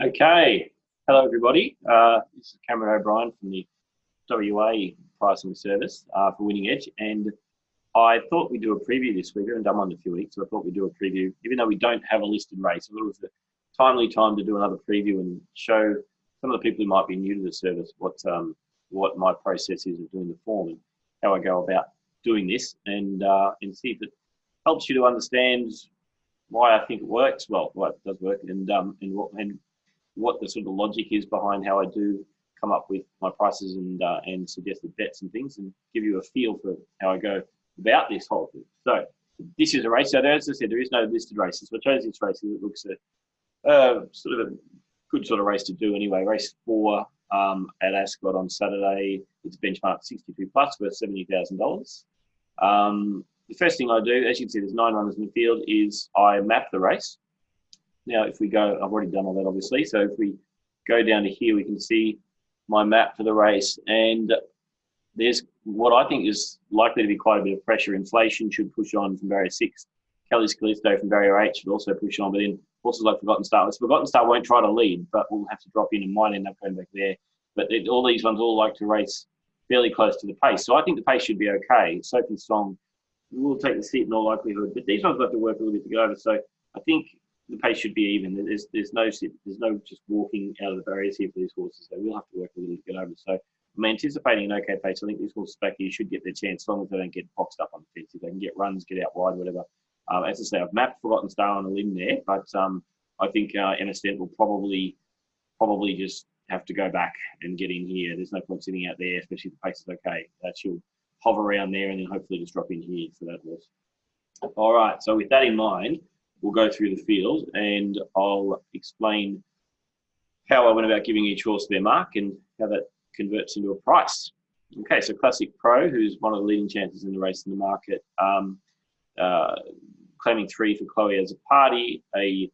Okay, hello everybody. This is Cameron O'Brien from the WA pricing service for Winning Edge, and I thought we'd do a preview this week. We haven't done one in a few weeks, so I thought we'd do a preview, even though we don't have a listed race. I thought it was a timely time to do another preview and show some of the people who might be new to the service what my process is of doing the form and how I go about doing this, and see if it helps you to understand why I think it works. Well, why it does work, and what the sort of logic is behind how I do come up with my prices and suggested bets and things, and give you a feel for how I go about this whole thing. So this is a race. So there, as I said, there is no listed races. So I chose this race because it looks sort of a good sort of race to do anyway. Race 4 at Ascot on Saturday. It's benchmark 62 plus worth $70,000. The first thing I do, as you can see, there's 9 runners in the field, is I map the race. Now, if we go, I've already done all that, obviously. So if we go down to here, we can see my map for the race. And there's what I think is likely to be quite a bit of pressure. Inflation should push on from barrier 6. Kelly's Callisto from barrier 8 should also push on. But then horses like Forgotten Star. Forgotten Star won't try to lead, but we'll have to drop in and might end up going back there. But all these ones all like to race fairly close to the pace. So I think the pace should be okay. Sophie's Song will take the seat in all likelihood. But these ones will have to work a little bit to get over. So I think the pace should be even. There's no just walking out of the barriers here for these horses. They will have to work a little to get over. So I'm anticipating an okay pace. I think these horses back here should get their chance as long as they don't get boxed up on the fence. If they can get runs, get out wide, whatever. As I say, I've mapped Forgotten Star on a limb there, but I think Emma Stent will probably just have to go back and get in here. There's no point sitting out there, especially if the pace is okay. She'll hover around there and then hopefully just drop in here for that horse. All right, so with that in mind, we'll go through the field and I'll explain how I went about giving each horse their mark and how that converts into a price. Okay, so Classic Pro, who's one of the leading chances in the race in the market, claiming 3 for Chloe as a party, a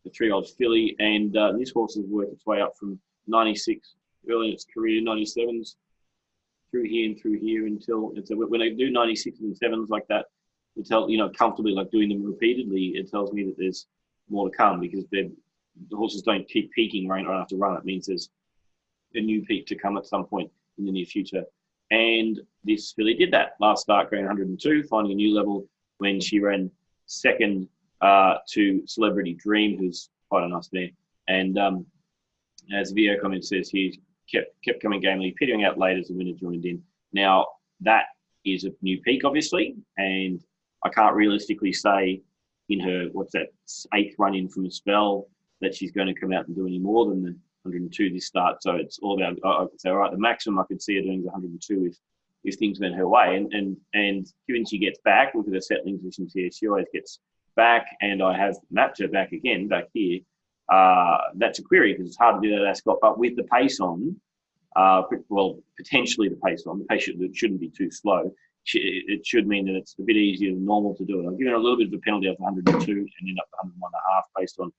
3-year-old filly, and this horse has worked its way up from 96 early in its career, 97s, through here until when I do 96s and 7s like that, it tells, comfortably, like doing them repeatedly, it tells me that there's more to come, because the horses don't keep peaking right after run. It means there's a new peak to come at some point in the near future. And this filly did that last start, going 102, finding a new level when she ran second to Celebrity Dream, who's quite a nice mare. And as the video comment says, he kept coming gamely, pitting out late as the winner joined in. Now, that is a new peak, obviously, and I can't realistically say in her, 8th run in from a spell, that she's going to come out and do any more than the 102 this start. So it's all about, I could say, all right, the maximum I could see her doing is 102 if things went her way. And given she gets back, look at her settling positions here, she always gets back, and I have mapped her back again, back here. That's a query because it's hard to do that at Ascot, but with the pace on, potentially the pace on, the pace shouldn't be too slow. It should mean that it's a bit easier than normal to do it. I've given her a little bit of a penalty of 102 and end up 101.5 based on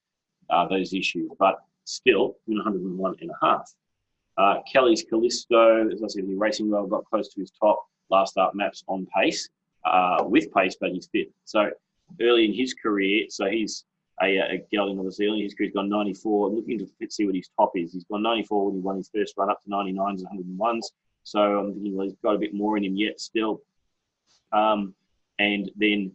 those issues, but still 101.5. Kelly's Callisto, as I said, he's racing well, got close to his top. Last start maps on pace, with pace, but he's fit. So early in his career, so he's a gelding, obviously. Early in his career, he's gone 94. I'm looking to see what his top is. He's gone 94 when he won his first run, up to 99s and 101s. So I'm thinking, well, he's got a bit more in him yet still. And then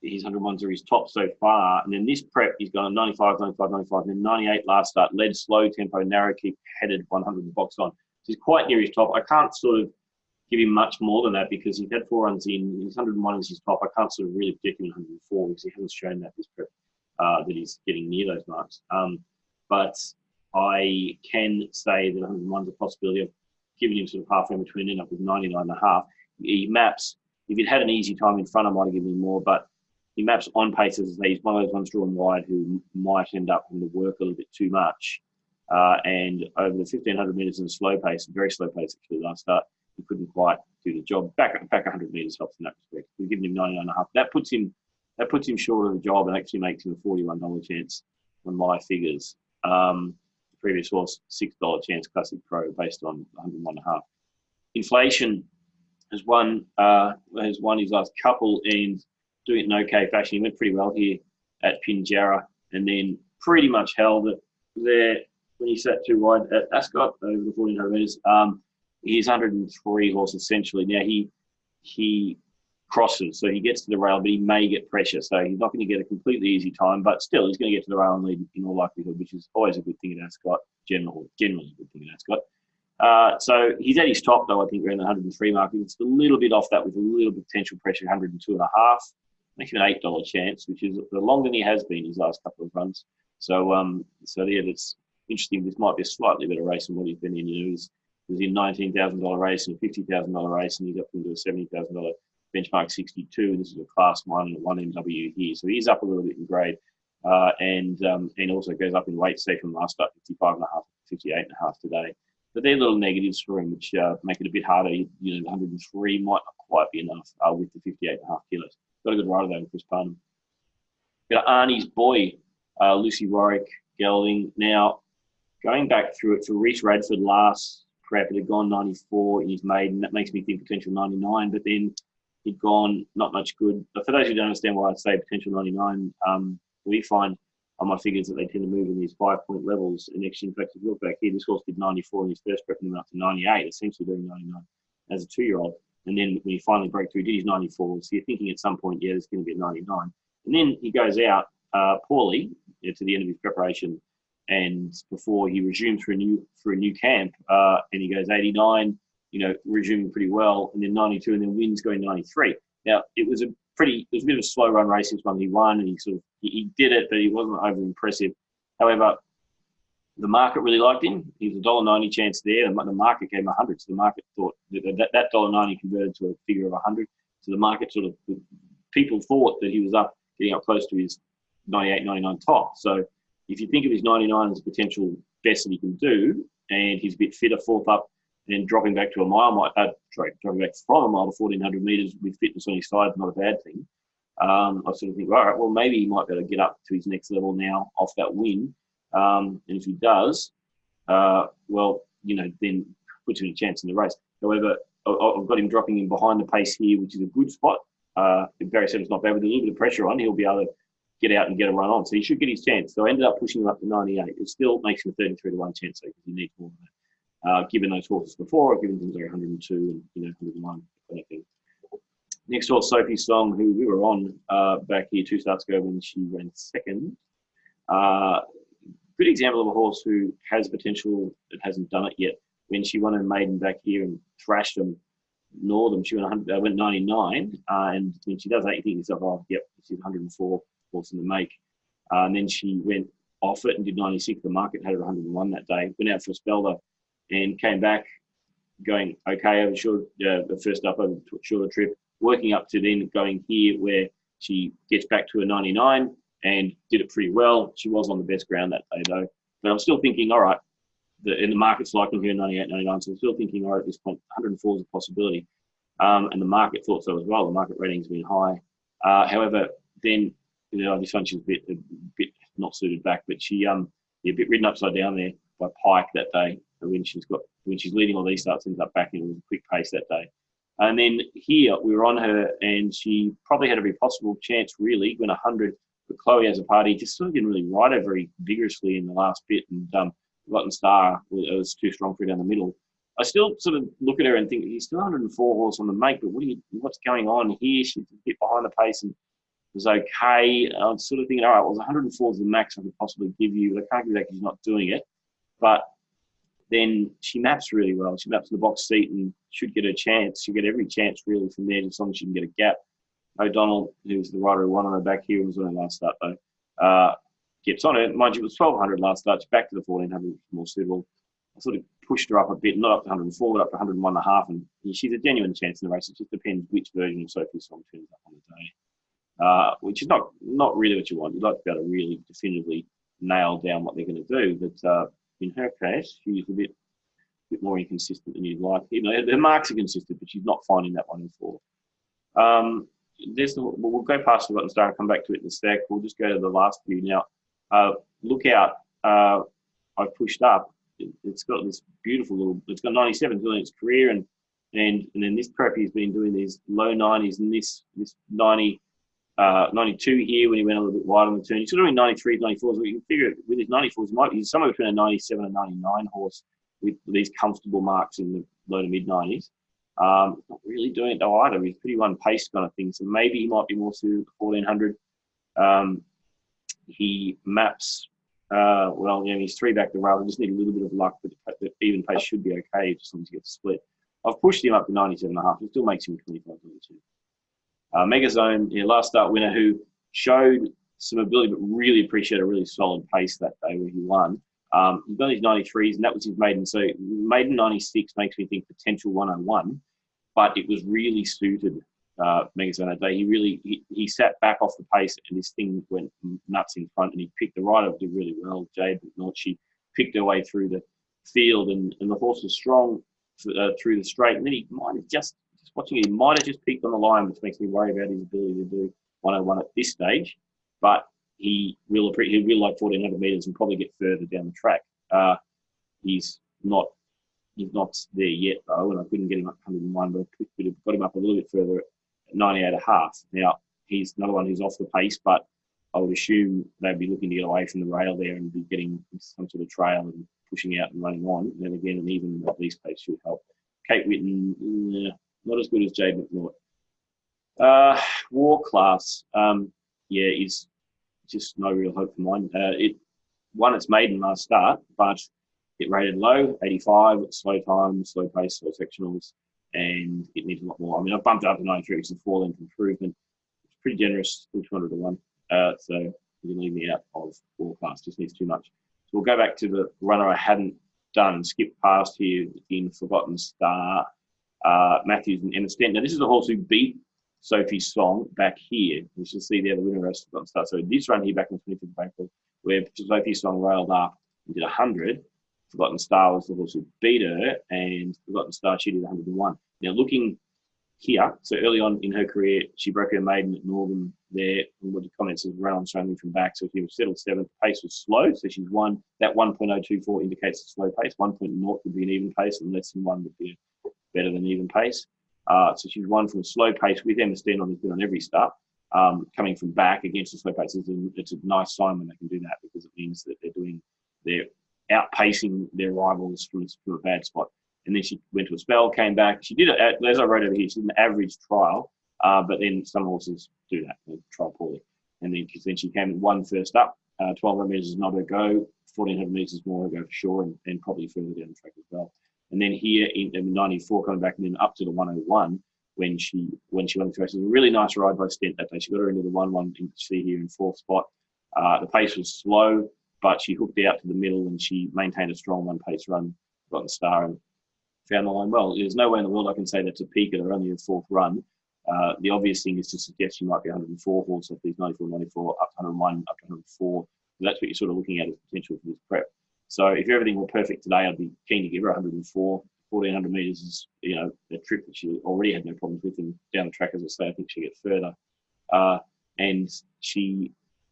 his 101s are his top so far. And then this prep, he's gone 95, 95, 95, and then 98 last start, led slow tempo, narrow keep, headed 100 box on. So he's quite near his top. I can't sort of give him much more than that because he's had 4 runs in. His 101 is his top. I can't sort of really predict him 104 because he hasn't shown that this prep that he's getting near those marks. But I can say that 101 is a possibility of giving him sort of halfway between, end up with 99.5. He maps. If he'd had an easy time in front, I might have given him more, but he maps on paces. He's one of those ones drawn wide who might end up having to work a little bit too much. And over the 1,500 metres in a slow pace, very slow pace actually last start, he couldn't quite do the job. Back 100 metres helps in that respect. We've given him 99.5. That puts him short of the job and actually makes him a $41 chance on my figures. The previous horse, $6 chance Classic Pro based on 101.5. Inflation has won his last couple and doing it in okay fashion. He went pretty well here at Pinjarra and then pretty much held it there when he sat too wide at Ascot over the 1400 metres. He's 103 horse essentially. Now he crosses, so he gets to the rail, but he may get pressure. So he's not going to get a completely easy time, but still he's going to get to the rail and lead in all likelihood, which is always a good thing at Ascot, generally a good thing at Ascot. So he's at his top, though, I think, around the 103 mark. It's a little bit off that with a little potential pressure, 102.5. Makes him an $8 chance, which is longer than he has been his last couple of runs. So, yeah, that's interesting. This might be a slightly better race than what he's been in. You know, he was in $19,000 race and a $50,000 race, and he's up into a $70,000 benchmark 62. This is a class 1 and a 1MW here. So he's up a little bit in grade and also goes up in weight, say, from last start, 55.5 to 58.5 today. But they're little negatives for him, which make it a bit harder. You know, the 103 might not quite be enough with the 58.5 kilos. Got a good rider though, Chris Parnham. Got Arnie's boy, Lucy Warwick gelding. Now, going back through it for Reece Radford last prep, it had gone 94 in his maiden. That makes me think potential 99, but then he'd gone not much good. But for those who don't understand why I say potential 99, we find on my figures that they tend to move in these 5-point levels. And actually, in fact, if you look back here, this horse did 94 in his first prep and then up to 98, essentially doing 99 as a 2-year-old. And then when he finally broke through, he did his 94. So you're thinking at some point, yeah, there's going to be a 99. And then he goes out poorly to the end of his preparation, and before he resumes for a new camp, and he goes 89, you know, resuming pretty well, and then 92, and then wins going 93. Now it was a bit of a slow run race this one. He won, and he did it, but he wasn't overly impressive. However, the market really liked him. He was a $1.90 chance there, and the market gave him 100. So the market thought that $1.90 converted to a figure of 100. So the market people thought that he was getting up close to his 98, 99 top. So if you think of his 99 as a potential best that he can do, and he's a bit fitter, fourth up, and then dropping back to dropping back from a mile to 1,400 metres with fitness on his side is not a bad thing. I sort of think, all right, well, maybe he might be able to get up to his next level now off that win. And if he does, well, you know, then puts him a chance in the race. However, I've got him dropping in behind the pace here, which is a good spot. If Barry said it's not bad, with a little bit of pressure on, he'll be able to get out and get a run on. So he should get his chance. So I ended up pushing him up to 98. It still makes him a 33-1 chance, though, because he needs more than that. Given those horses before, I've given things like 102 and 101 kind of thing. Next horse, Sophie Song, who we were on back here 2 starts ago when she ran second. Good example of a horse who has potential that hasn't done it yet. When she won her maiden back here and thrashed them, Northam, she went 99, and when she does that, you think to yourself, oh, yep, she's 104 horse in the make. And then she went off it and did 96. The market had her 101 that day. Went out for a spell though, and came back going okay over the first up over the shorter trip, working up to then going here where she gets back to a 99 and did it pretty well. She was on the best ground that day though. But I'm still thinking, all right, and the market's liking her 98, 99, so I'm still thinking, all right, at this point, 104 is a possibility. And the market thought so as well. The market rating's been high. However, then, this one she's a bit not suited back, but she a bit ridden upside down there by Pike that day. When she's leading all these starts, ends up back in with a quick pace that day. And then here we were on her, and she probably had every possible chance really when 100. But Chloe has a party, just sort of didn't really ride her very vigorously in the last bit, and Rotten Star was too strong for her down the middle. I still sort of look at her and think he's still 104 horse on the make, but what's going on here? She's a bit behind the pace and was okay. I'm sort of thinking, all right, well, 104 is the max I could possibly give you, but I can't give that because she's not doing it. But then she maps really well. She maps the box seat and should get her chance. She'll get every chance really from there, as long as she can get a gap. O'Donnell, who's the rider who won on her back here, was on her last start though. Gets on her. Mind you, it was 1,200 last start. She's back to the 1,400, more suitable. I sort of pushed her up a bit, not up to 104, but up to 101.5, and she's a genuine chance in the race. It just depends which version of Sophie Song turns up on the day, which is not really what you want. You'd like to be able to really definitively nail down what they're going to do, but in her case, she's a bit more inconsistent than you'd like. Her marks are consistent, but she's not finding that 104. We'll go past the Rotten Star and come back to it in a sec. We'll just go to the last few now. Look out! I've pushed up. It's got this beautiful little. It's got 97 during its career, and then this preppy has been doing these low 90s and this 90 92 here when he went a little bit wide on the turn. He's sort of in 93s, 94s. So you can figure it with his 94s, he's somewhere between a 97 and 99 horse with these comfortable marks in the low to mid 90s. Not really doing it though either. He's pretty one pace kind of thing. So maybe he might be more suited to 1400. He maps, well, yeah, he's 3 back the rail. I just need a little bit of luck, but the even pace should be okay just as long as he gets split. I've pushed him up to 97.5. It still makes him 25.22. Megazone, last start winner who showed some ability, but really appreciate a really solid pace that day where he won. He's done his 93s, and that was his maiden. So maiden 96 makes me think potential 101, but it was really suited Megazone that day. He sat back off the pace, and this thing went nuts in front, and he picked the rider did really well. Jade McNaught, she picked her way through the field, and the horse was strong through the straight, and then he might have just watching it, he might have just peaked on the line, which makes me worry about his ability to do 101 at this stage. But he will like 1400 metres and probably get further down the track. He's not there yet though, and I couldn't get him up 101, but I could have got him up a little bit further at 98.5. Now he's another one who's off the pace, but I would assume they'd be looking to get away from the rail there and be getting some sort of trail and pushing out and running on. And then again, and even at least pace should help. Kate Whitten, not as good as Jade McNaught. War Class, is just no real hope for mine. It won its maiden last start, but it rated low, 85, slow time, slow pace, slow sectionals, and it needs a lot more. I mean, I've bumped it up to 93, which is a 4-length improvement. It's pretty generous, 200 to 1. So you can leave me out of War Class, just needs too much. So we'll go back to the runner I hadn't done, skip past here in Forgotten Star. Matthews and Emma Stent. Now, this is a horse who beat Sophie's Song back here. You should see there the winner has Forgotten Star. So this run here back on the 25th of April, where Sophie's Song railed up and did 100. Forgotten Star was the horse who beat her, and Forgotten Star, she did 101. Now, looking here, so early on in her career, she broke her maiden at Northern there, and what the comments is run on strongly from back. So she was settled 7th. The pace was slow, so she's won. That 1.024 indicates a slow pace. 1.0 would be an even pace, and less than 1 would be better than even pace. So she's won from a slow pace with Emma Stent on, has been on every start. Coming from back against a slow pace, it's a nice sign when they can do that, because it means that they're outpacing their rivals from a bad spot. And then she went to a spell, came back. She did it, as I wrote over here, she did an average trial, but then some horses do that, they trial poorly. And then she came and won first up. 1200 metres is not her go, 1400 metres is more her go for sure, and probably further down the track as well. And then here in 94, coming back and then up to the 101 when she won the race. It was a really nice ride by Stent that day. She got her into the 1-1, you can see here in 4th spot. The pace was slow, but she hooked out to the middle and she maintained a strong 1-pace run, got the star and found the line well. There's no way in the world I can say that's a peak at her only her 4th run. The obvious thing is to suggest she might be 104 horse if these 94, 94, up to 101, up to 104. So that's what you're sort of looking at as potential for this prep. So if everything were perfect today, I'd be keen to give her 104. 1400 metres is, a trip that she already had no problems with, and down the track, as I say, I think she'll get further.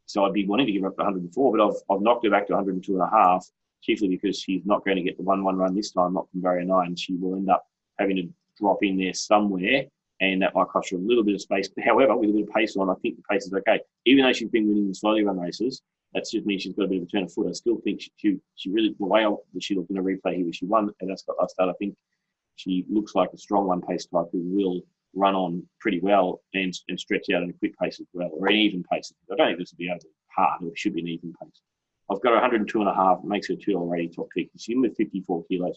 So I'd be wanting to give her up to 104, but I've knocked her back to 102.5, chiefly because she's not going to get the 1-1 run this time, not from barrier 9. She will end up having to drop in there somewhere, and that might cost her a little bit of space. However, with a bit of pace on, I think the pace is okay. Even though she's been winning the slowly run races, that just means she's got a bit of a turn of foot. I still think she really, the way she looked in a replay here, she won at Ascot last start. I think she looks like a strong 1-pace type who will run on pretty well and stretch out at a quick pace as well, or an even pace. I don't think this will be over hard, or it should be an even pace. I've got her 102.5, makes her 2 already top pick. She's in with 54 kilos.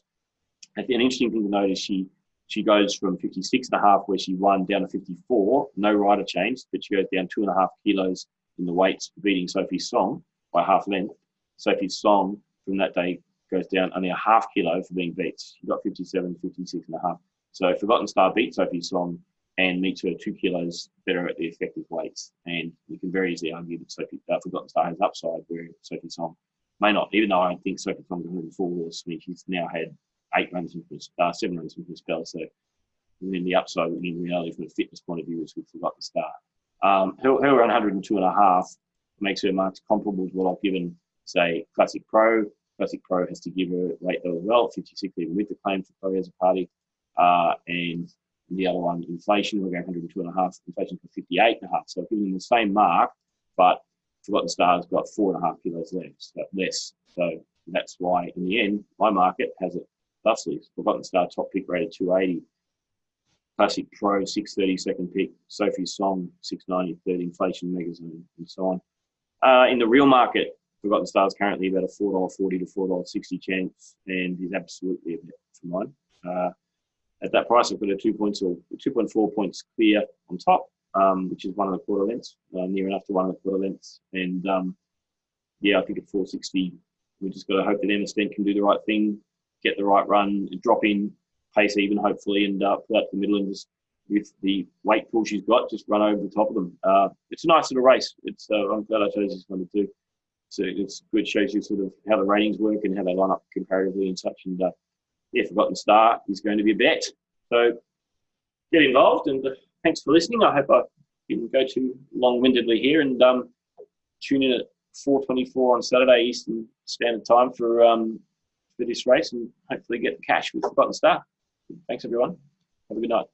An interesting thing to note is she goes from 56.5, where she won, down to 54, no rider change, but she goes down 2.5 kilos in the weights, beating Sophie's Song by half length. Sophie's Song from that day goes down only a half kilo for being beat. She got 57, 56.5. So Forgotten Star beat Sophie's Song and meets her 2 kilos better at the effective weights. And you can very easily argue that Forgotten Star has upside where Sophie's Song may not, even though I think Sophie's Song's 104 horse. I mean, she's now had 7 runs into the spell. So then the upside in reality from a fitness point of view is with Forgotten Star. Her run 102.5 makes her marks comparable to what I've given, say, Classic Pro. Classic Pro has to give her weight though as well, 56 even with the claim for Pro as a party. And The other one, inflation, we're going 102.5. Inflation for 58.5. So I've given them the same mark, but Forgotten Star's got 4.5 kilos less. So that's why, in the end, my market has it thusly. Forgotten Star top pick rated 280. Classic Pro 630 second pick. Sophie's Song 690 third. Inflation Megazone and so on. In the real market, Forgotten Star's currently about a $4.40 to $4.60 chance, and is absolutely a bet for mine. At that price, I've got a 2.4 points clear on top, which is 1.25 lengths, near enough to 1.25 lengths. And I think at 460, we just got to hope that Emma Stent can do the right thing, get the right run, drop in, pace even, hopefully, and pull out the middle and just, with the weight pull she's got, just run over the top of them. It's a nice little race. I'm glad I chose this one to do. So it's good, shows you sort of how the ratings work and how they line up comparatively and such. And Forgotten Star is going to be a bet. So get involved, and thanks for listening. I hope I didn't go too long-windedly here, and tune in at 4:24 on Saturday Eastern Standard Time for this race, and hopefully get the cash with Forgotten Star. Thanks, everyone. Have a good night.